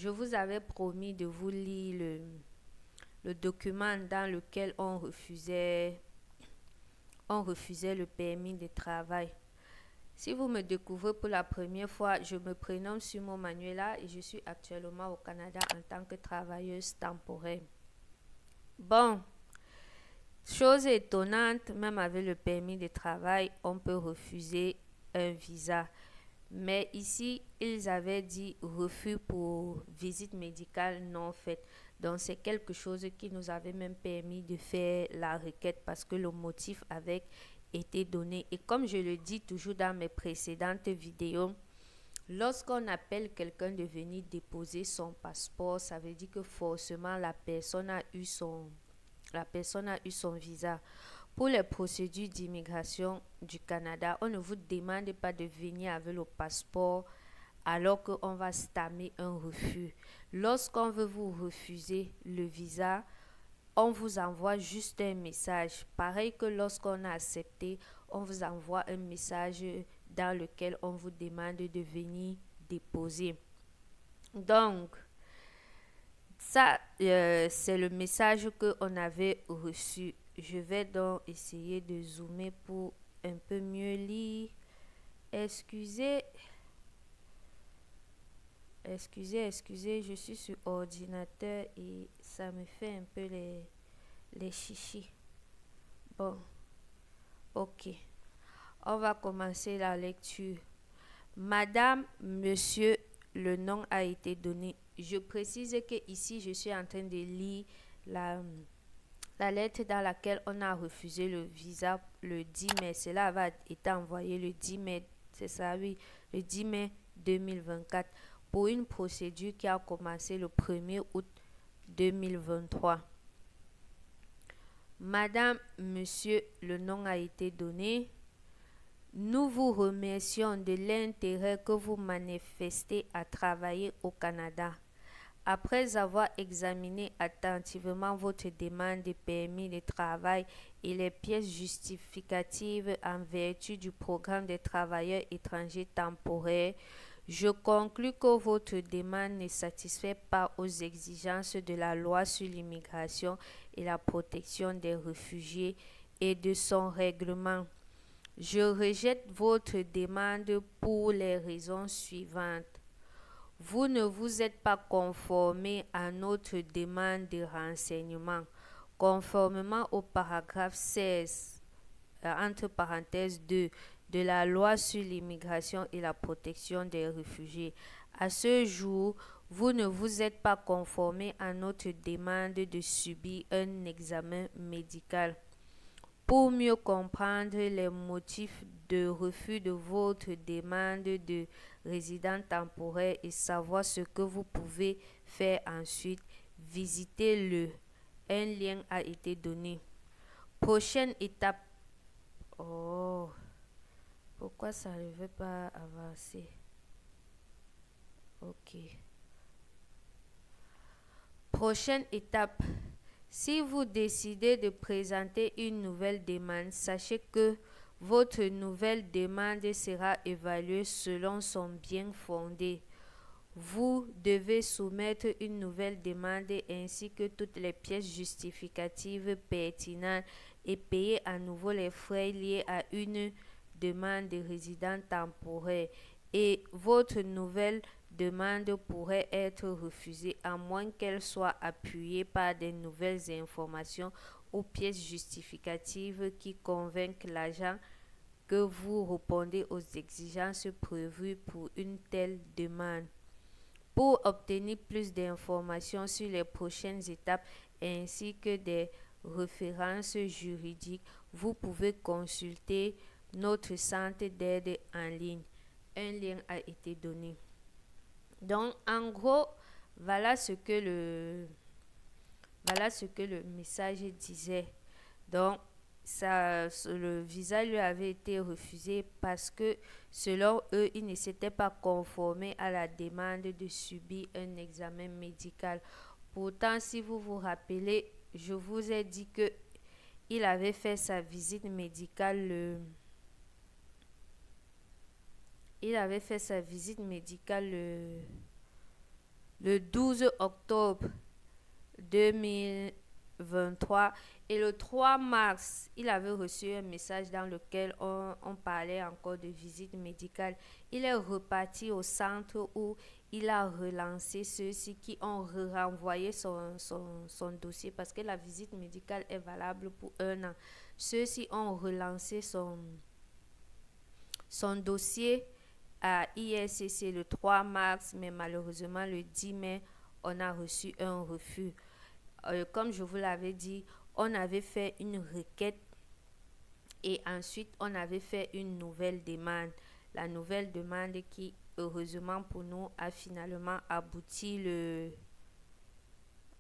Je vous avais promis de vous lire le document dans lequel on refusait le permis de travail. Si vous me découvrez pour la première fois, je me prénomme Sumo Manuela et je suis actuellement au Canada en tant que travailleuse temporaire. Bon, chose étonnante, même avec le permis de travail, on peut refuser un visa. Mais ici, ils avaient dit refus pour visite médicale non faite. Donc, c'est quelque chose qui nous avait même permis de faire la requête parce que le motif avait été donné. Et comme je le dis toujours dans mes précédentes vidéos, lorsqu'on appelle quelqu'un de venir déposer son passeport, ça veut dire que forcément la personne a eu son visa. Pour les procédures d'immigration du Canada, on ne vous demande pas de venir avec le passeport alors qu'on va stammer un refus. Lorsqu'on veut vous refuser le visa, on vous envoie juste un message. Pareil que lorsqu'on a accepté, on vous envoie un message dans lequel on vous demande de venir déposer. Donc, ça, c'est le message qu'on avait reçu. Je vais donc essayer de zoomer pour un peu mieux lire. Excusez, je suis sur ordinateur et ça me fait un peu les chichis. Bon, ok. On va commencer la lecture. Madame, monsieur, le nom a été donné. Je précise que ici, je suis en train de lire la lettre dans laquelle on a refusé le visa le 10 mai. Cela va être envoyé le 10 mai, c'est ça, oui, le 10 mai 2024 pour une procédure qui a commencé le 1er août 2023. Madame, monsieur, le nom a été donné. Nous vous remercions de l'intérêt que vous manifestez à travailler au Canada. Après avoir examiné attentivement votre demande de permis de travail et les pièces justificatives en vertu du programme des travailleurs étrangers temporaires, je conclus que votre demande ne satisfait pas aux exigences de la loi sur l'immigration et la protection des réfugiés et de son règlement. Je rejette votre demande pour les raisons suivantes. Vous ne vous êtes pas conformé à notre demande de renseignement, conformément au paragraphe 16, entre parenthèses 2, de la loi sur l'immigration et la protection des réfugiés. À ce jour, vous ne vous êtes pas conformé à notre demande de subir un examen médical. Pour mieux comprendre les motifs de refus de votre demande de résident temporaire et savoir ce que vous pouvez faire ensuite, visitez-le. Un lien a été donné. Prochaine étape. Oh, pourquoi ça ne veut pas avancer? Ok. Prochaine étape. Si vous décidez de présenter une nouvelle demande, sachez que votre nouvelle demande sera évaluée selon son bien fondé. Vous devez soumettre une nouvelle demande ainsi que toutes les pièces justificatives pertinentes et payer à nouveau les frais liés à une demande de résident temporaire. Et votre nouvelle demande pourrait être refusée à moins qu'elle soit appuyée par de nouvelles informations ou pièces justificatives qui convainquent l'agent que vous répondez aux exigences prévues pour une telle demande. Pour obtenir plus d'informations sur les prochaines étapes ainsi que des références juridiques, vous pouvez consulter notre centre d'aide en ligne. Un lien a été donné. Donc, en gros, voilà ce que le message disait. Donc, le visa lui avait été refusé parce que, selon eux, il ne s'était pas conformé à la demande de subir un examen médical. Pourtant, si vous vous rappelez, je vous ai dit que il avait fait sa visite médicale le 12 octobre 2023 et le 3 mars, il avait reçu un message dans lequel on parlait encore de visite médicale. Il est reparti au centre où il a relancé ceux-ci qui ont renvoyé son dossier parce que la visite médicale est valable pour 1 an. Ceux-ci ont relancé son dossier à ISCC le 3 mars, mais malheureusement le 10 mai, on a reçu un refus. Comme je vous l'avais dit, on avait fait une requête et ensuite on avait fait une nouvelle demande. La nouvelle demande qui, heureusement pour nous, a finalement abouti le...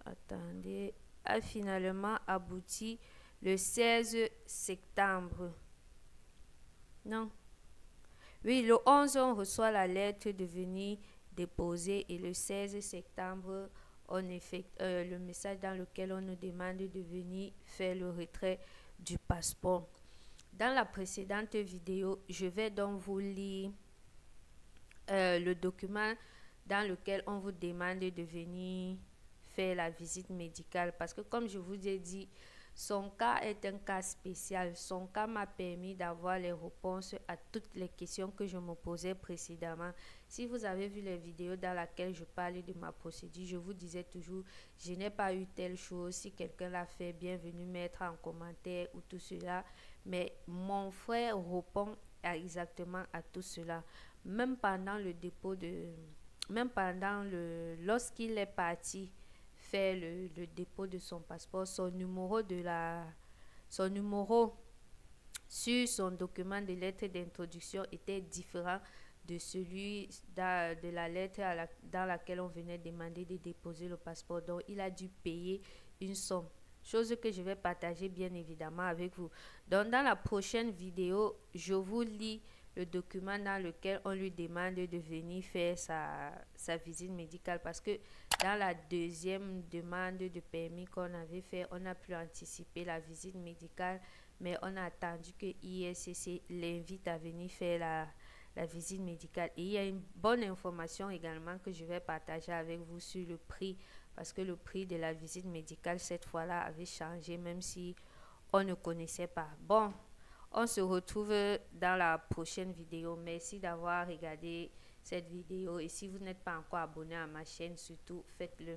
Attendez, a finalement abouti le 16 septembre. Non. Oui, le 11, on reçoit la lettre de venir déposer et le 16 septembre, on effectue le message dans lequel on nous demande de venir faire le retrait du passeport. Dans la précédente vidéo, je vais donc vous lire le document dans lequel on vous demande de venir faire la visite médicale parce que comme je vous ai dit, son cas est un cas spécial. Son cas m'a permis d'avoir les réponses à toutes les questions que je me posais précédemment. Si vous avez vu les vidéos dans lesquelles je parlais de ma procédure, je vous disais toujours, je n'ai pas eu telle chose. Si quelqu'un l'a fait, bienvenue mettre en commentaire ou tout cela. Mais mon frère répond exactement à tout cela. Même pendant le dépôt de... Même pendant lorsqu'il est parti faire le dépôt de son passeport, son numéro sur son document de lettre d'introduction était différent de celui de la lettre dans laquelle on venait demander de déposer le passeport. Donc, il a dû payer une somme. Chose que je vais partager bien évidemment avec vous. Donc, dans la prochaine vidéo, je vous lis le document dans lequel on lui demande de venir faire sa visite médicale parce que dans la deuxième demande de permis qu'on avait fait, on a pu anticiper la visite médicale, mais on a attendu que ISCC l'invite à venir faire la visite médicale. Et il y a une bonne information également que je vais partager avec vous sur le prix, parce que le prix de la visite médicale cette fois-là avait changé, même si on ne connaissait pas. Bon, on se retrouve dans la prochaine vidéo. Merci d'avoir regardé cette vidéo et si vous n'êtes pas encore abonné à ma chaîne, surtout faites-le.